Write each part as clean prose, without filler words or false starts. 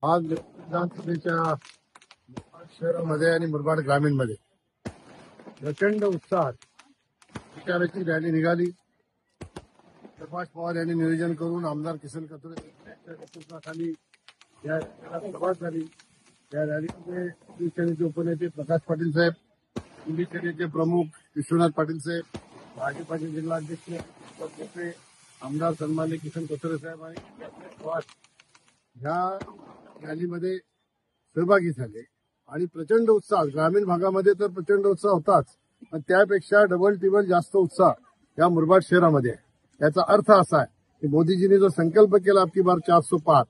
आज विधानसभेच्या शहरामध्ये आणि मुरबाड ग्रामीणमध्ये प्रचंड उत्साहात विचाराची रॅली निघाली. प्रकाश पवार यांनी नियोजन करून आमदार किसन कथोरे यांच्या नेतृत्वाखाली या रॅलीला सुरुवात झाली. या रॅलीमध्ये शिवसेनेचे उपनेते प्रकाश पाटील साहेब, इंडी सेनेचे प्रमुख विश्वनाथ पाटील साहेब, भाजपाचे जिल्हाध्यक्ष उपनेते आमदार सन्माननीय किसन कथोरे साहेब आणि पवार ह्या रॅलीमध्ये सहभागी झाले. आणि प्रचंड उत्साह ग्रामीण भागामध्ये तर प्रचंड उत्साह होताच, पण त्यापेक्षा डबल टिबल जास्त उत्साह या मुरबाड शहरामध्ये आहे. याचा अर्थ असा आहे की मोदीजींनी जो संकल्प केला अबकी बार 400 पार,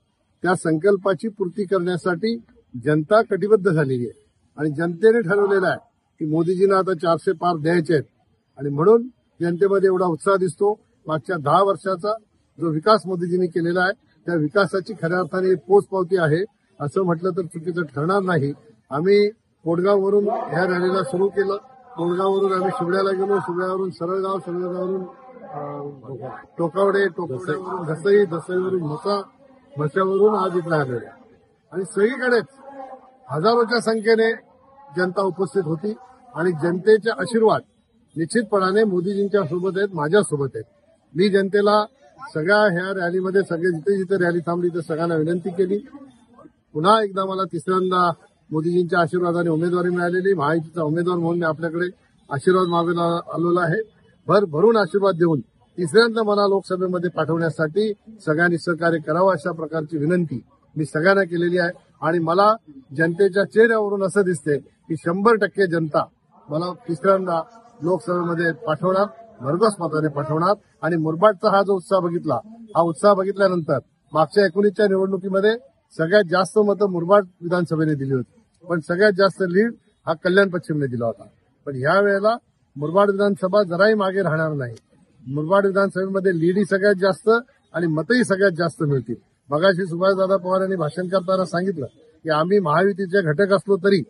त्या संकल्पाची पूर्ती करण्यासाठी जनता कटिबद्ध झालेली आहे. आणि जनतेने ठरवलेलं आहे की मोदीजींना आता 400 पार द्यायचे आहेत. आणि म्हणून जनतेमध्ये एवढा उत्साह दिसतो. मागच्या 10 वर्षाचा जो विकास मोदीजींनी केलेला आहे त्या विकासाची खऱ्या अर्थाने पोचपावती आहे असं म्हटलं तर चुकीचं ठरणार नाही. आम्ही कोडगाववरून ह्या रॅलीला सुरू केलं. कोडगाववरून आम्ही शिवड्याला गेलो, शिवड्यावरून सरळगाव, सरळगाववरून टोकावडे, टोकावड्यावरून धसई, धसईवरून म्हसावरून आज इकडे आलेलो. आणि सगळीकडेच हजारोच्या संख्येने जनता उपस्थित होती. आणि जनतेचे आशीर्वाद निश्चितपणाने मोदीजींच्या सोबत आहेत, माझ्यासोबत आहेत. मी जनतेला सगळ्या ह्या रॅलीमध्ये जिथे जिथे रॅली थांबली तर सगळ्यांना विनंती केली. पुन्हा एकदा मला तिसऱ्यांदा मोदीजींच्या आशीर्वादाने उमेदवारी मिळालेली. महायुतीचा उमेदवार म्हणून मी आपल्याकडे आशीर्वाद मागायला आलेलो आहे. भरभरून आशीर्वाद देऊन तिसऱ्यांदा मला लोकसभेमध्ये पाठवण्यासाठी सगळ्यांनी सहकार्य करावं अशा प्रकारची विनंती मी सगळ्यांना केलेली आहे. आणि मला जनतेच्या चेहऱ्यावरून असं दिसते की 100% जनता मला तिसऱ्यांदा लोकसभेमध्ये पाठवणार, भरघोस मताने पाठवणार. आणि मुरबाडचा हा जो उत्साह बघितल्यानंतर मागच्या 19च्या निवडणुकीमध्ये सगळ्यात जास्त मतं मुरबाड विधानसभेने दिली होती, पण सगळ्यात जास्त लीड हा कल्याण पश्चिमने दिला होता. पण ह्या वेळेला मुरबाड विधानसभा जराही मागे राहणार नाही. मुरबाड विधानसभेमध्ये लीडही सगळ्यात जास्त आणि मतही सगळ्यात जास्त मिळतील. मगाशी सुभाषदादा पवार यांनी भाषण करताना सांगितलं की आम्ही महायुतीचे घटक असलो तरी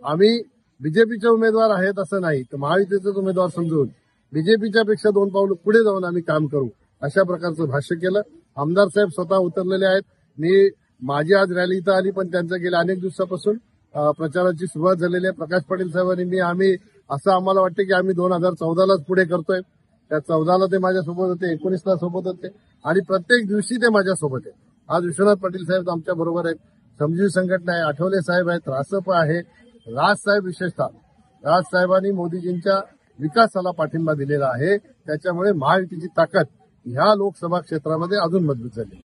आम्ही बीजेपीचे उमेदवार आहेत असं नाही, तर महायुतीचेच उमेदवार समजून बीजेपीच्या पेक्षा 2 पावलं पुढे जाऊन आम्ही काम करू अशा प्रकारचं भाष्य केलं. आमदार साहेब स्वतः उतरलेले आहेत. माझी आज रॅली इथं आली, पण त्यांचं गेल्या अनेक दिवसापासून प्रचाराची सुरुवात झालेली आहे. प्रकाश पाटील साहेबांनी आम्ही असं आम्हाला वाटतं की आम्ही 2014लाच पुढे करतोय. त्या 14ला ते माझ्यासोबत होते, 19ला सोबत होते आणि प्रत्येक दिवशी ते माझ्यासोबत आहे. आज विश्वनाथ पाटील साहेब आमच्या बरोबर आहेत, समजूत संघटना आहे, आठवले साहेब आहेत, रासप आहे, राजसाहेब विशेषतः राजसाहेबांनी मोदीजींच्या विकासाला पाठिंबा दिलेला आहे. त्याच्यामुळे महायुतीची ताकद ह्या लोकसभा क्षेत्रामध्ये अजून मजबूत झाली.